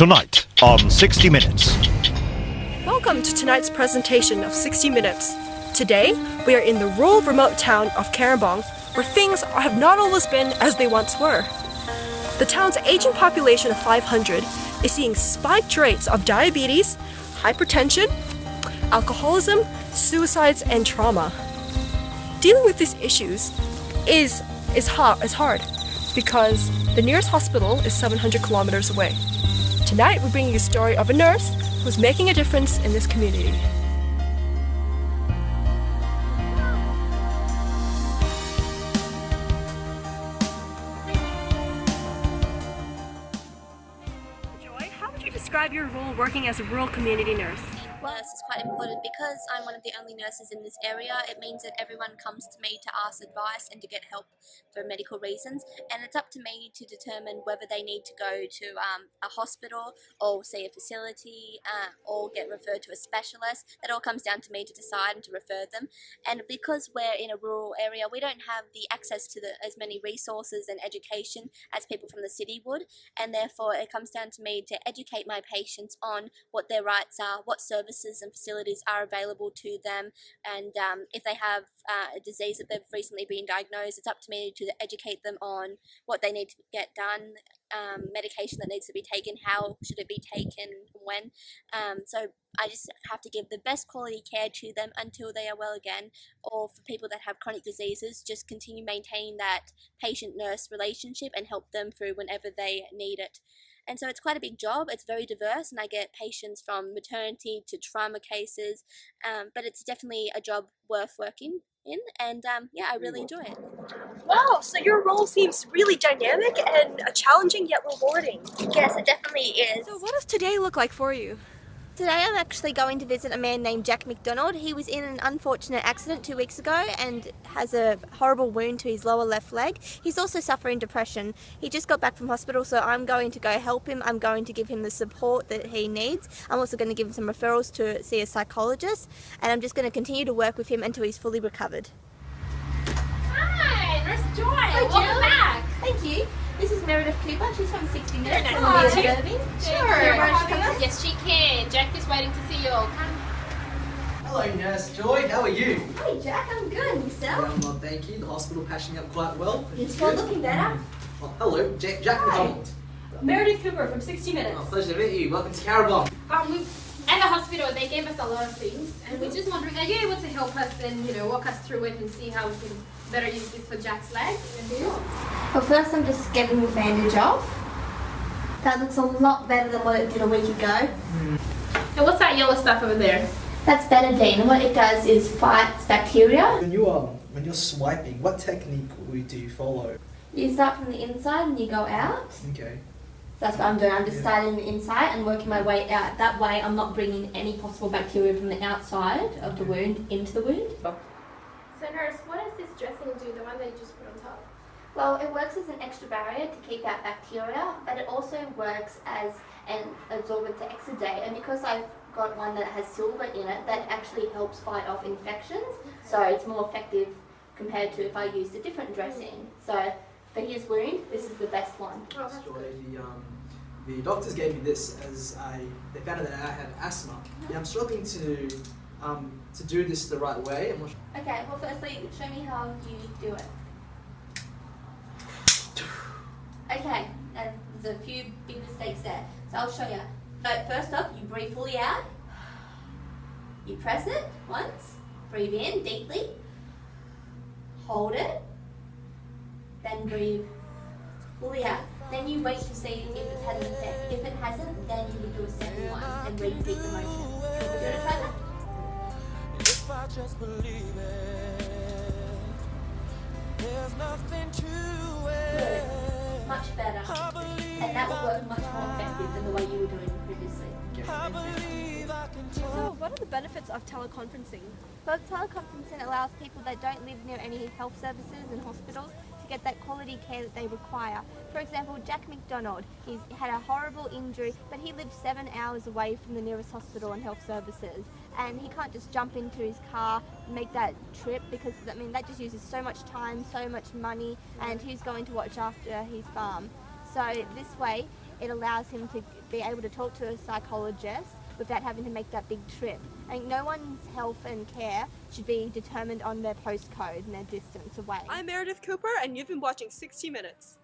Tonight on 60 Minutes. Welcome to tonight's presentation of 60 Minutes. Today, we are in the rural remote town of Karambong, where things have not always been as they once were. The town's aging population of 500 is seeing spiked rates of diabetes, hypertension, alcoholism, suicides, and trauma. Dealing with these issues is hard because the nearest hospital is 700 kilometers away. Tonight, we're bringing you a story of a nurse who's making a difference in this community. Joy, how would you describe your role working as a rural community nurse? Nurse is quite important because I'm one of the only nurses in this area. It means that everyone comes to me to ask advice and to get help for medical reasons, and it's up to me to determine whether they need to go to a hospital or see a facility or get referred to a specialist. That all comes down to me to decide and to refer them. And because we're in a rural area, we don't have the access to as many resources and education as people from the city would, and therefore it comes down to me to educate my patients on what their rights are, what services and facilities are available to them, and if they have a disease that they've recently been diagnosed, it's up to me to educate them on what they need to get done, medication that needs to be taken, how should it be taken, when. So I just have to give the best quality care to them until they are well again, or for people that have chronic diseases, just continue maintaining that patient-nurse relationship and help them through whenever they need it. And so it's quite a big job. It's very diverse, and I get patients from maternity to trauma cases, but it's definitely a job worth working in, and yeah, I really enjoy it. Wow, so your role seems really dynamic and challenging yet rewarding. Yes, it definitely is. So what does today look like for you? Today I'm actually going to visit a man named Jack McDonald. He was in an unfortunate accident 2 weeks ago and has a horrible wound to his lower left leg. He's also suffering depression. He just got back from hospital, so I'm going to go help him. I'm going to give him the support that he needs. I'm also going to give him some referrals to see a psychologist, and I'm just going to continue to work with him until he's fully recovered. Hi, Nurse Joy. Hi, Welcome back. Thank you. This is Meredith Cooper. She's from 60 Minutes. Very nice to meet you. Observing. Sure. Yes, she can. Jack is waiting to see you. Come. Hello, Nurse Joy. How are you? Hey Jack, I'm good. Yourself? Yeah, I'm well, thank you. The hospital patching up quite well. You're still looking better. Well, hello, Jack McDonald. Meredith Cooper from 60 Minutes. Oh, pleasure to meet you. Welcome to Karambong. At the hospital, they gave us a lot of things, and we're just wondering, are you able to help us and walk us through it and see how we can better use this for Jack's leg? Well, first I'm just getting the bandage off. That looks a lot better than what it did a week ago. And what's that yellow stuff over there? That's betadine, and what it does is fights bacteria. When you're swiping, what technique do you follow? You start from the inside and you go out. Okay. So that's what I'm doing. I'm just starting the inside and working my way out. That way I'm not bringing any possible bacteria from the outside of the wound into the wound. So nurse, what does this dressing do, the one that you just put on top? Well, it works as an extra barrier to keep out bacteria, but it also works as an absorbent to exudate. And because I've got one that has silver in it, that actually helps fight off infections. So it's more effective compared to if I used a different dressing. So for his wound, this is the best one. Oh, that's Joy, good. the doctors gave me this as they found out that I had asthma. Yeah, I'm struggling to do this the right way. I'm not sure. Okay, well firstly, show me how you do it. Okay, there's a few big mistakes there, so I'll show you. So first off, you breathe fully out. You press it once, breathe in deeply, hold it, then breathe fully out. Then you wait to see if it's had an effect. If it hasn't, then you would do a second one and repeat the motion. Would you want to try that? If I just believe it, there's nothing to it. Good. Much better. And that will work much more effective than the way you were doing previously. I believe I can do So what are the benefits of teleconferencing? Well, teleconferencing allows people that don't live near any health services and hospitals to get that quality care that they require. For example, Jack McDonald, he's had a horrible injury, but he lives 7 hours away from the nearest hospital and health services. And he can't just jump into his car and make that trip because, I mean, that just uses so much time, so much money, and who's going to watch after his farm? So this way, it allows him to be able to talk to a psychologist without having to make that big trip. I think no one's health and care should be determined on their postcode and their distance away. I'm Meredith Cooper, and you've been watching 60 Minutes.